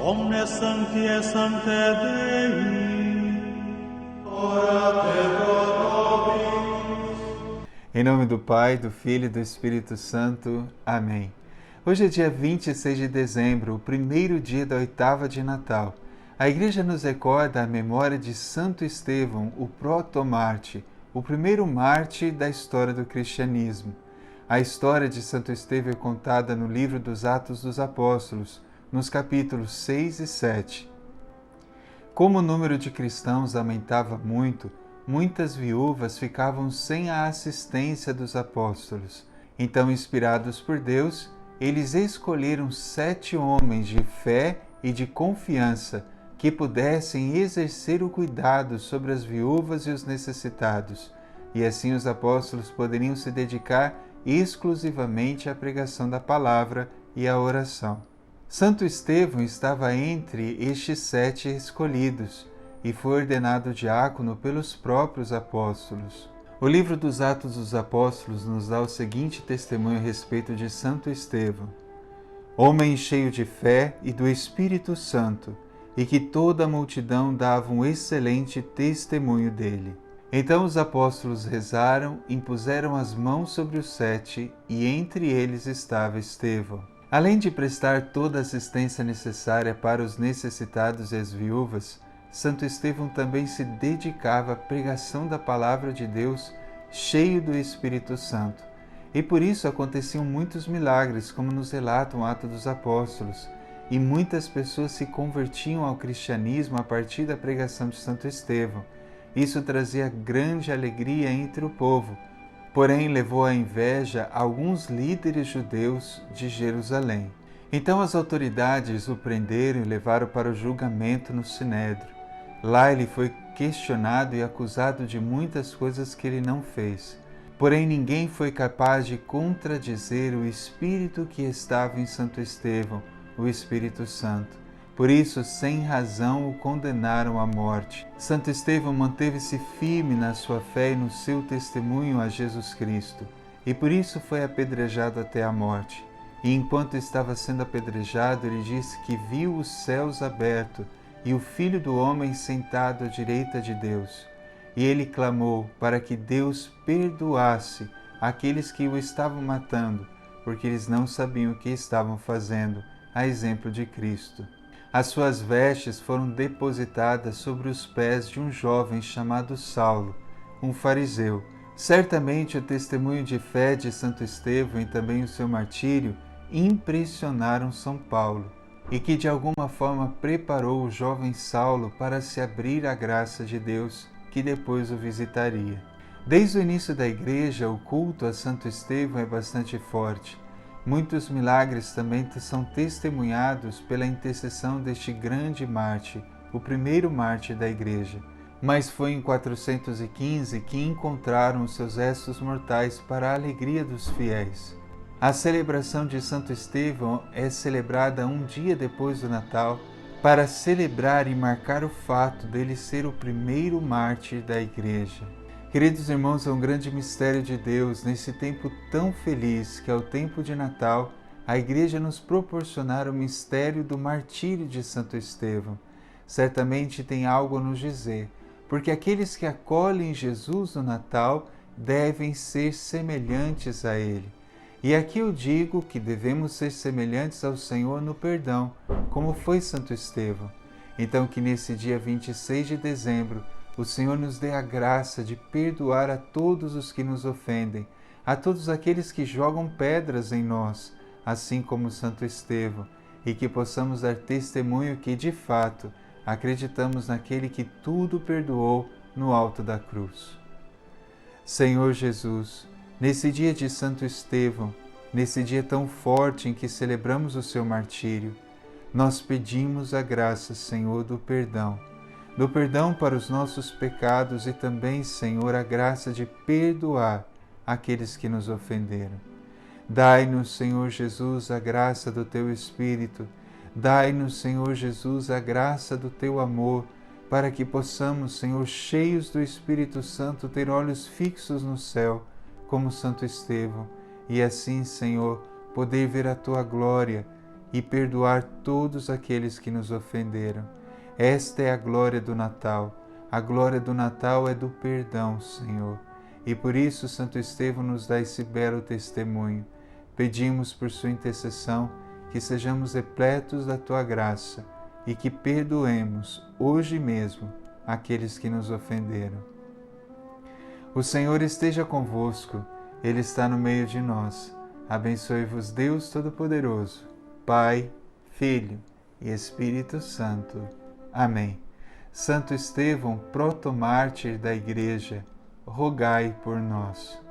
omnes sancti sancte Dei, ora et pro nobis. Em nome do Pai, do Filho e do Espírito Santo. Amém. Hoje é dia 26 de dezembro, o primeiro dia da oitava de Natal. A Igreja nos recorda a memória de Santo Estevão, o protomarte, o primeiro mártir da história do cristianismo. A história de Santo Estevão é contada no livro dos Atos dos Apóstolos, nos capítulos 6 e 7. Como o número de cristãos aumentava muito, muitas viúvas ficavam sem a assistência dos apóstolos. Então, inspirados por Deus, eles escolheram 7 homens de fé e de confiança que pudessem exercer o cuidado sobre as viúvas e os necessitados, e assim os apóstolos poderiam se dedicar exclusivamente à pregação da palavra e à oração. Santo Estevão estava entre estes 7 escolhidos e foi ordenado diácono pelos próprios apóstolos. O livro dos Atos dos Apóstolos nos dá o seguinte testemunho a respeito de Santo Estevão: homem cheio de fé e do Espírito Santo, e que toda a multidão dava um excelente testemunho dele. Então os apóstolos rezaram, impuseram as mãos sobre os 7, e entre eles estava Estevão. Além de prestar toda a assistência necessária para os necessitados e as viúvas, Santo Estevão também se dedicava à pregação da palavra de Deus, cheio do Espírito Santo. E por isso aconteciam muitos milagres, como nos relata o Atos dos Apóstolos, e muitas pessoas se convertiam ao cristianismo a partir da pregação de Santo Estevão. Isso trazia grande alegria entre o povo, porém levou à inveja alguns líderes judeus de Jerusalém. Então as autoridades o prenderam e levaram para o julgamento no Sinédrio. Lá ele foi questionado e acusado de muitas coisas que ele não fez. Porém ninguém foi capaz de contradizer o Espírito que estava em Santo Estevão, o Espírito Santo. Por isso, sem razão, o condenaram à morte. Santo Estevão manteve-se firme na sua fé e no seu testemunho a Jesus Cristo, e por isso foi apedrejado até a morte. E enquanto estava sendo apedrejado, ele disse que viu os céus abertos e o Filho do Homem sentado à direita de Deus. E ele clamou para que Deus perdoasse aqueles que o estavam matando, porque eles não sabiam o que estavam fazendo, a exemplo de Cristo. As suas vestes foram depositadas sobre os pés de um jovem chamado Saulo, um fariseu. Certamente o testemunho de fé de Santo Estevão e também o seu martírio impressionaram São Paulo, e que de alguma forma preparou o jovem Saulo para se abrir à graça de Deus, que depois o visitaria. Desde o início da Igreja, o culto a Santo Estevão é bastante forte. Muitos milagres também são testemunhados pela intercessão deste grande mártir, o primeiro mártir da Igreja. Mas foi em 415 que encontraram os seus restos mortais para a alegria dos fiéis. A celebração de Santo Estevão é celebrada um dia depois do Natal para celebrar e marcar o fato dele ser o primeiro mártir da Igreja. Queridos irmãos, é um grande mistério de Deus nesse tempo tão feliz que é o tempo de Natal, a Igreja nos proporcionar o mistério do martírio de Santo Estevão. Certamente tem algo a nos dizer, porque aqueles que acolhem Jesus no Natal devem ser semelhantes a Ele. E aqui eu digo que devemos ser semelhantes ao Senhor no perdão, como foi Santo Estevão. Então que nesse dia 26 de dezembro, o Senhor nos dê a graça de perdoar a todos os que nos ofendem, a todos aqueles que jogam pedras em nós, assim como Santo Estevão, e que possamos dar testemunho que, de fato, acreditamos naquele que tudo perdoou no alto da cruz. Senhor Jesus, nesse dia de Santo Estevão, nesse dia tão forte em que celebramos o seu martírio, nós pedimos a graça, Senhor, do perdão para os nossos pecados e também, Senhor, a graça de perdoar aqueles que nos ofenderam. Dai-nos, Senhor Jesus, a graça do Teu Espírito. Dai-nos, Senhor Jesus, a graça do Teu amor, para que possamos, Senhor, cheios do Espírito Santo, ter olhos fixos no céu, como Santo Estevão, e assim, Senhor, poder ver a Tua glória e perdoar todos aqueles que nos ofenderam. Esta é a glória do Natal. A glória do Natal é do perdão, Senhor. E por isso Santo Estevão nos dá esse belo testemunho. Pedimos por sua intercessão que sejamos repletos da tua graça e que perdoemos hoje mesmo aqueles que nos ofenderam. O Senhor esteja convosco, Ele está no meio de nós. Abençoe-vos Deus Todo-Poderoso, Pai, Filho e Espírito Santo. Amém. Santo Estevão, protomártir da Igreja, rogai por nós.